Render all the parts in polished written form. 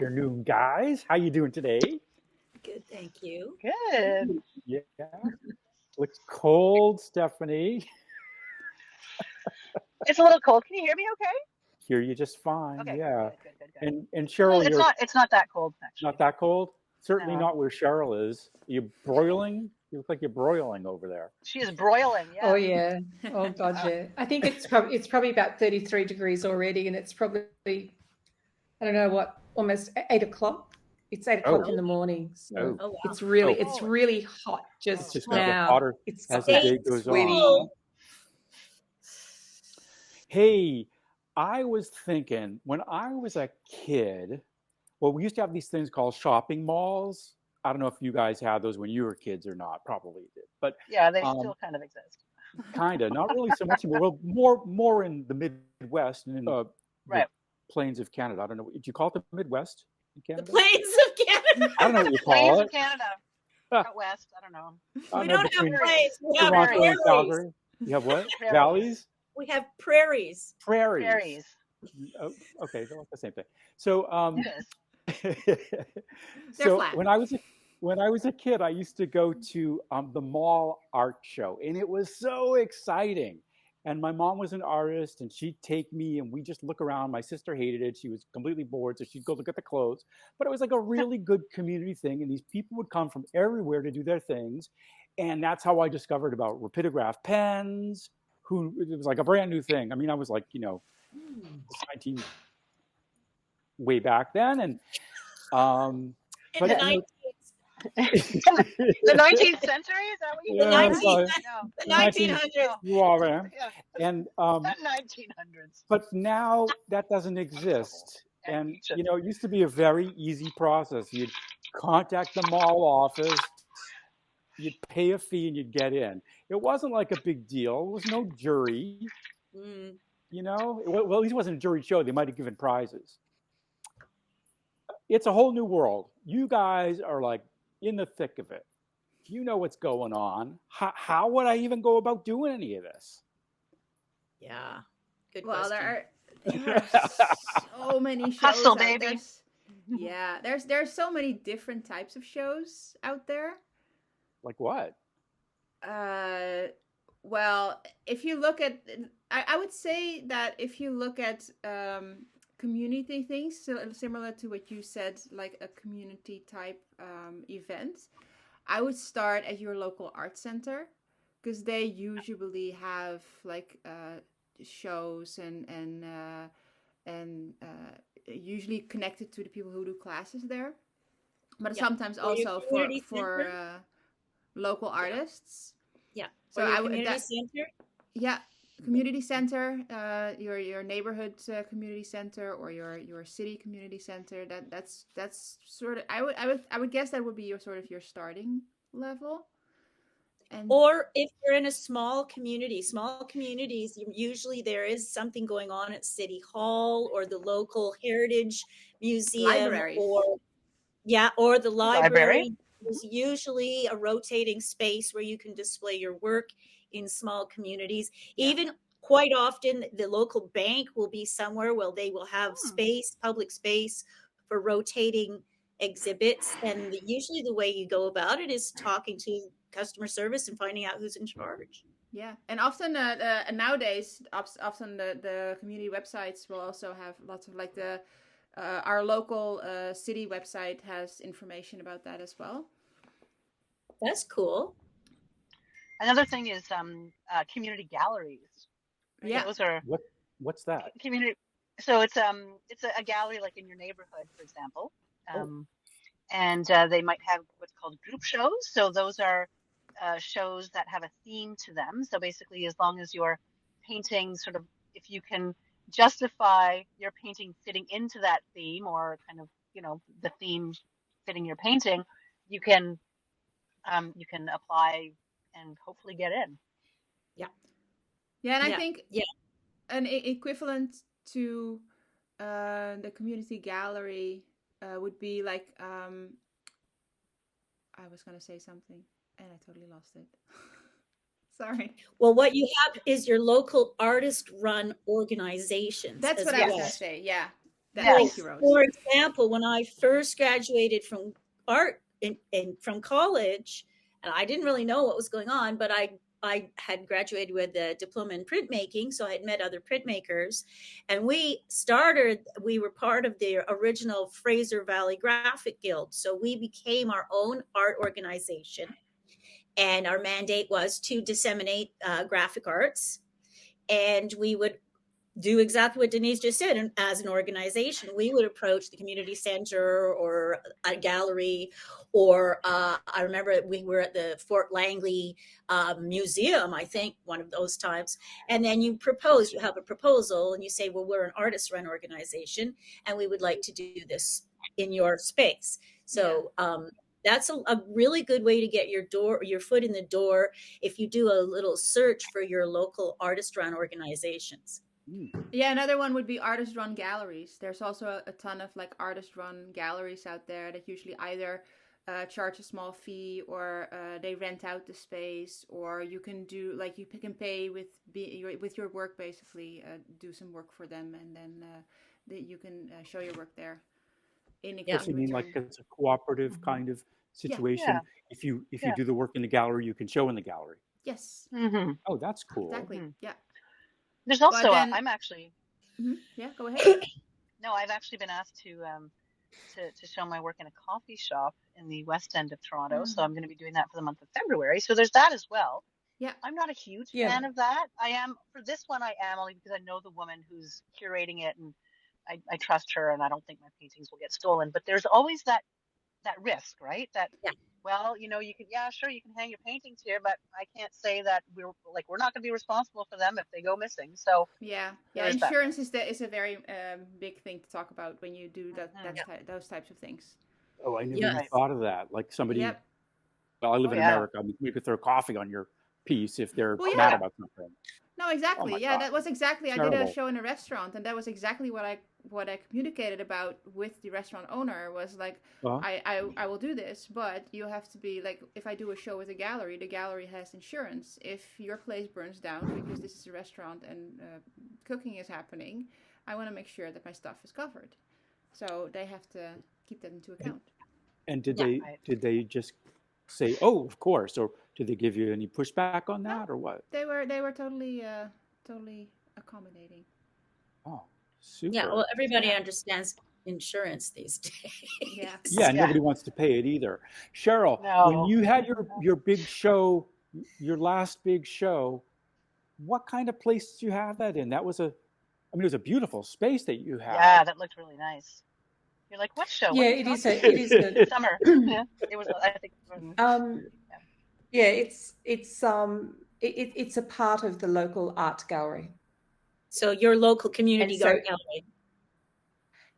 afternoon, guys. How you doing today? Good, thank you. Good. Yeah, looks cold, Stephanie. It's a little cold. Can you hear me okay? Hear you just fine. Okay, Yeah, good. and Well, Cheryl, you're it's not that cold not actually. that cold. Certainly No. not where Cheryl is. Are you broiling? You look like you're broiling over there. She is broiling, Oh yes. yeah. Oh God, yeah. I think it's probably about 33 degrees already, and it's probably I don't know what, almost 8 o'clock. It's 8 o'clock Oh, in the morning, so oh, Oh, wow. it's really oh! it's Oh, really hot It's just just going to Hot. get now. hotter It's as the hot, day Stay goes on. sweaty. cool. Hey, I was thinking when I was a kid. Well, we used to have these things called shopping malls. I don't know if you guys had those when you were kids or not. Probably did, but yeah, they um, still kind of exist. kind of not really so much anymore. Well, more in the Midwest and in the Right. plains of Canada. I don't know. Do you call it the Midwest in The Canada? plains of Canada. I don't know what you Plains call of it. Canada, Ah, out west. I don't know. I We don't know don't have between plains. Prairies. We have Toronto and Prairies. prairies. Calgary. You have what? Prairies. Valleys, We have prairies. prairies. Prairies. Oh, okay, they're like the same thing. So It is. They're so flat. when I was a kid, I used to go to the mall art show, and it was so exciting. And my mom was an artist, and she'd take me, and we just look around. My sister hated it; she was completely bored, so she'd go look at the clothes. But it was like a really good community thing, and these people would come from everywhere to do their things, and that's how I discovered about rapidograph pens. Who it was like a brand new thing. I mean, I was like, 19 way back then, and um, In but the Yeah. 19th, The 19th century? Is that what you the said? yeah, 19, so No. the 19, 1900s. No. well, Yeah. and 1900s. but now that doesn't exist. And Ancient. it used to be a very easy process. You'd contact the mall office, you'd pay a fee, and you'd get in. It wasn't like a big deal. There was no jury. Mm. Well, at least it wasn't a jury show. They might have given prizes. It's a whole new world. You guys are like in the thick of it. You know what's going on. How would I even go about doing any of this? Yeah. Good Well, question. there are so many shows Hustle, out there. baby. Yeah, there's so many different types of shows out there. Like what? Uh, well, if you look at, I would say that if you look at community things, similar to what you said, like a community type event, I would start at your local art center because they usually have like shows and usually connected to the people who do classes there, but Yeah. sometimes Or your also community for center. local artists. Yeah. So Or your I would community that center. yeah, community center, your neighborhood community center or your city community center. That's sort of I would guess that would be your starting level. And Or if you're in a small communities, usually there is something going on at City Hall or the local heritage museum libraries. or the Library. library. There's usually a rotating space where you can display your work in small communities. Yeah. Even quite often, the local bank will be somewhere where they will have Hmm. public space for rotating exhibits. And usually the way you go about it is talking to customer service and finding out who's in charge. Yeah, and often nowadays, often the community websites will also have lots of like our local city website has information about that as well. That's cool. Another thing is community galleries. Right? Yeah, Those are What's that? community. So it's a gallery like in your neighborhood, for example, Oh, and they might have what's called group shows. So those are shows that have a theme to them. So basically, as long as you're painting sort of, if you can justify your painting fitting into that theme or kind of, the theme fitting your painting, you can apply and hopefully get in. Yeah. yeah, and I Yeah. think Yeah. an equivalent to the community gallery would be like I was gonna say something and I totally lost it. Sorry. Well, what you have is your local artist run organizations That's as what I was well. gonna say. Yeah. That, Yes. thank you, Rose. For example, when I first graduated from art from college, and I didn't really know what was going on, but I had graduated with a diploma in printmaking, so I had met other printmakers, and we were part of the original Fraser Valley Graphic Guild. So we became our own art organization, and our mandate was to disseminate graphic arts. And we would do exactly what Denise just said. And as an organization, we would approach the community center or a gallery, or I remember we were at the Fort Langley Museum, I think, one of those times. And then you have a proposal, and you say, well, we're an artist-run organization, and we would like to do this in your space. So that's a really good way to get your foot in the door if you do a little search for your local artist-run organizations. Yeah, another one would be artist-run galleries. There's also a ton of like artist-run galleries out there that usually either charge a small fee, or they rent out the space, or you can do like you can pay with your work, basically do some work for them, and then you can show your work there. You mean like it's a cooperative kind of situation? Yeah. If you do the work in the gallery, you can show in the gallery. Yes. Mm-hmm. Oh, that's cool. Exactly. Yeah. There's also then, I'm actually. Yeah, go ahead. No, I've actually been asked to show my work in a coffee shop in the West End of Toronto. So I'm going to be doing that for the month of February. So there's that as well. Yeah. I'm not a huge fan of that. I am for this one. I am only because I know the woman who's curating it, and I trust her, and I don't think my paintings will get stolen. But there's always that risk, right? Well, you can, sure, you can hang your paintings here, but I can't say that we're not going to be responsible for them if they go missing. So insurance is a very big thing to talk about when you do those types of things. Oh, I never even thought of that. Like somebody, well, I live in America. I mean, you could throw coffee on your piece if they're mad about something. No, exactly. Oh that was exactly. Terrible. I did a show in a restaurant, and that was exactly what I communicated about with the restaurant owner. Was like, I will do this, but you have to be like, if I do a show with a gallery, the gallery has insurance. If your place burns down because this is a restaurant and cooking is happening, I want to make sure that my stuff is covered. So they have to keep that into account. And did they just say, "Oh, of course," or did they give you any pushback on that, or what? They were totally accommodating. Oh, super. Yeah, well, everybody understands insurance these days. Yeah, nobody wants to pay it either. Cheryl, when you had your big show, your last big show, what kind of place did you have that in? It was a beautiful space that you had. Yeah, that looked really nice. You're like, what show? Yeah, it is a summer. Yeah, it was. I think. It's a part of the local art gallery. So your local community art gallery.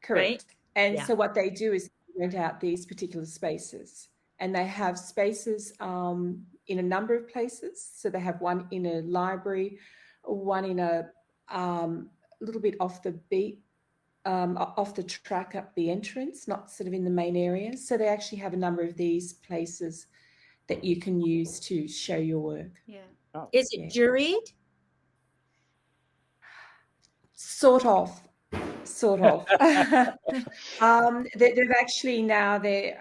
Correct. Right? And so what they do is rent out these particular spaces, and they have spaces in a number of places. So they have one in a library, one in a little bit off the beat, off the track up the entrance, not sort of in the main area. So they actually have a number of these places that you can use to show your work. Yeah. Oh, is it juried? Sort of. They've actually now, they're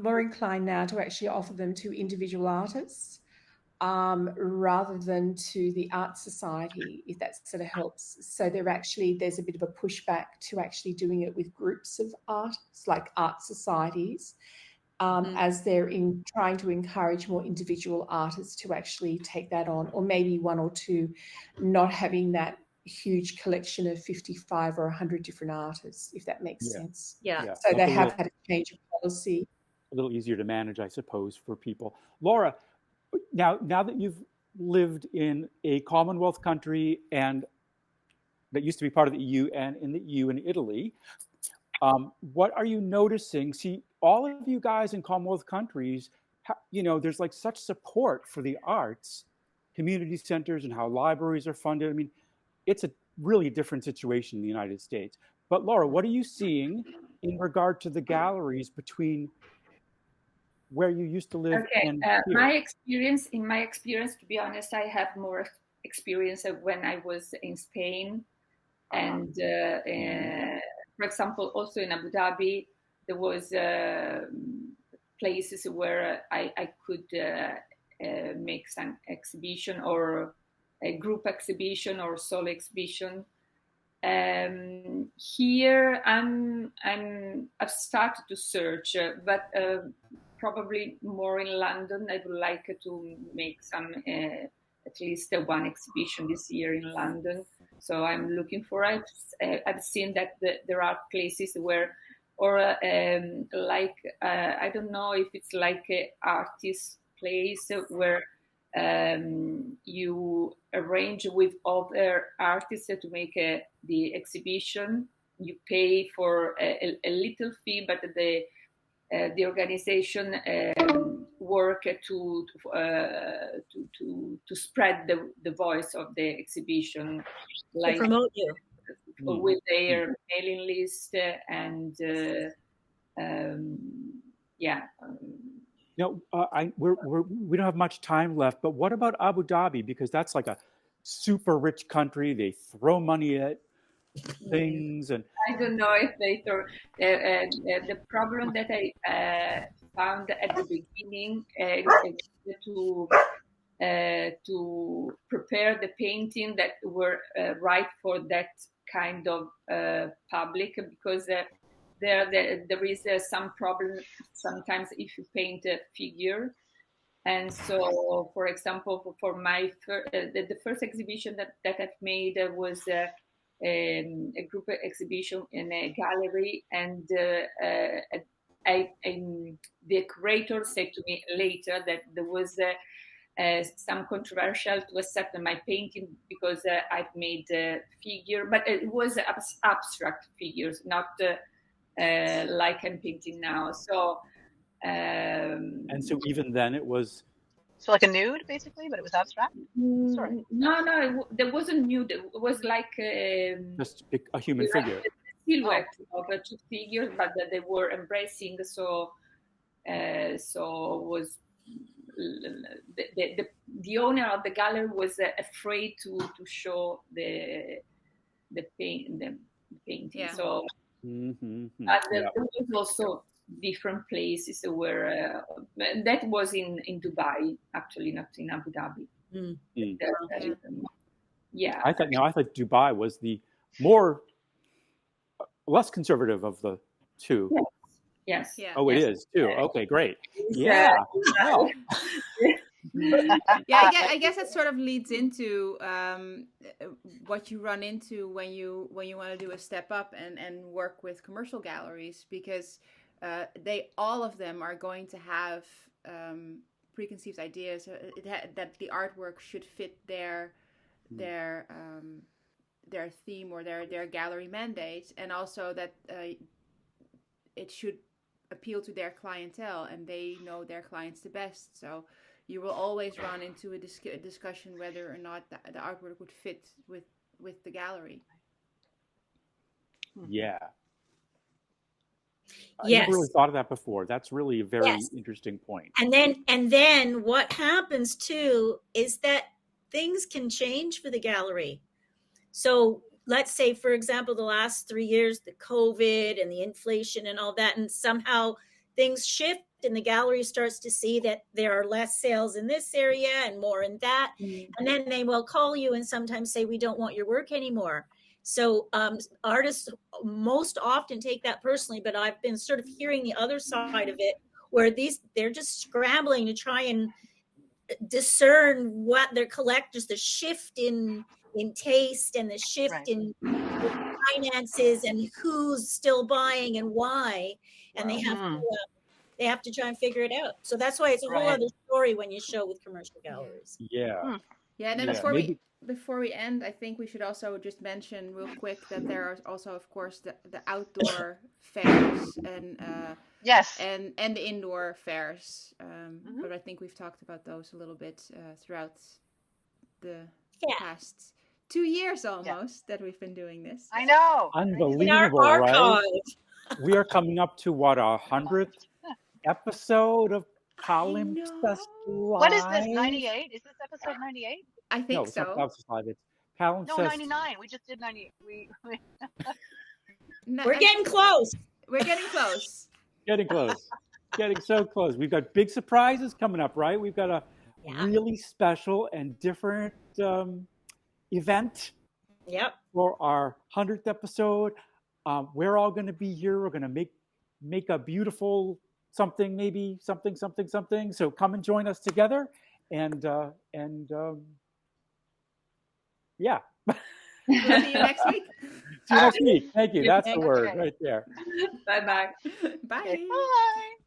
more inclined now to actually offer them to individual artists rather than to the art society, if that sort of helps. So there's a bit of a pushback to actually doing it with groups of artists, like art societies, as they're trying to encourage more individual artists to actually take that on, or maybe one or two, not having that huge collection of 55 or 100 different artists, if that makes sense. Yeah. So they have had a change of policy. A little easier to manage, I suppose, for people. Laura, now that you've lived in a Commonwealth country and that used to be part of the EU, and in the EU in Italy, what are you noticing? See, all of you guys in Commonwealth countries, there's like such support for the arts, community centers, and how libraries are funded. I mean, it's a really different situation in the United States. But Laura, what are you seeing in regard to the galleries between where you used to live and here? My experience, to be honest, I have more experience of when I was in Spain and for example, also in Abu Dhabi, there was places where I could make some exhibition or a group exhibition or solo exhibition. Here I've started to search, but probably more in London. I would like to make some at least one exhibition this year in London. So I'm looking for it. I've seen that there are places where, or like I don't know if it's like an artist place where you arrange with other artists to make the exhibition. You pay for a little fee, but the organization work to spread the voice of the exhibition, like to promote you with their mailing list and yeah. No, we don't have much time left, but what about Abu Dhabi? Because that's like a super rich country. They throw money at things, and I don't know if they throw. The problem that I found at the beginning to prepare the painting that were right for that kind of public, because there is some problem sometimes if you paint a figure. And so, for example, for my the first exhibition that I've made was a group exhibition in a gallery, and the curator said to me later that there was some controversial to accept my painting because I've made a figure, but it was abstract figures, not like I'm painting now. So. And so even then it was So like a nude, basically, but it was abstract? Sorry. No, there wasn't nude. It was like just a human figure. A silhouette of two figures, but they were embracing. So was the owner of the gallery was afraid to show the painting. Yeah. So there was also different places where that was in Dubai, actually, not in Abu Dhabi. Yeah. I thought Dubai was the less conservative of the two. Yes. Yeah. Oh, it is too. Okay, great. Yeah. Well. Yeah, I guess that sort of leads into what you run into when you want to do a step up and work with commercial galleries, because all of them are going to have preconceived ideas that the artwork should fit their theme or their gallery mandate, and also that it should appeal to their clientele, and they know their clients the best. So you will always run into a discussion whether or not the artwork would fit with the gallery. Yeah. I Yes. never really thought of that before. That's really a very interesting point. And then what happens too is that things can change for the gallery. So let's say, for example, the last 3 years, the COVID and the inflation and all that, and somehow things shift and the gallery starts to see that there are less sales in this area and more in that. And then they will call you and sometimes say, we don't want your work anymore. So artists most often take that personally, but I've been sort of hearing the other side of it, where they're just scrambling to try and discern what their collectors, the shift in taste and the shift in finances and who's still buying and why, and they have to try and figure it out. So that's why it's a whole other story when you show with commercial galleries. Yeah. Yeah, and then before we end, I think we should also just mention real quick that there are also, of course, the outdoor fairs and and the indoor fairs. But I think we've talked about those a little bit throughout the past 2 years almost that we've been doing this. I know. Unbelievable, right? We are coming up to what, 100th episode of Palimpsest Live? What is this, 98? Is this episode 98? I think so. It's not Palimpsest Live. It's Palimpsest. No, 99. We just did 98. We're getting close. We're getting close. Getting close. Getting so close. We've got big surprises coming up, right? We've got a really special and different event for our 100th episode. We're all going to be here. We're going to make a beautiful something, maybe something. So come and join us together, and yeah. We'll see you next week. See you next week. Thank you. That's the word right there. Bye-bye. Bye. Okay, bye.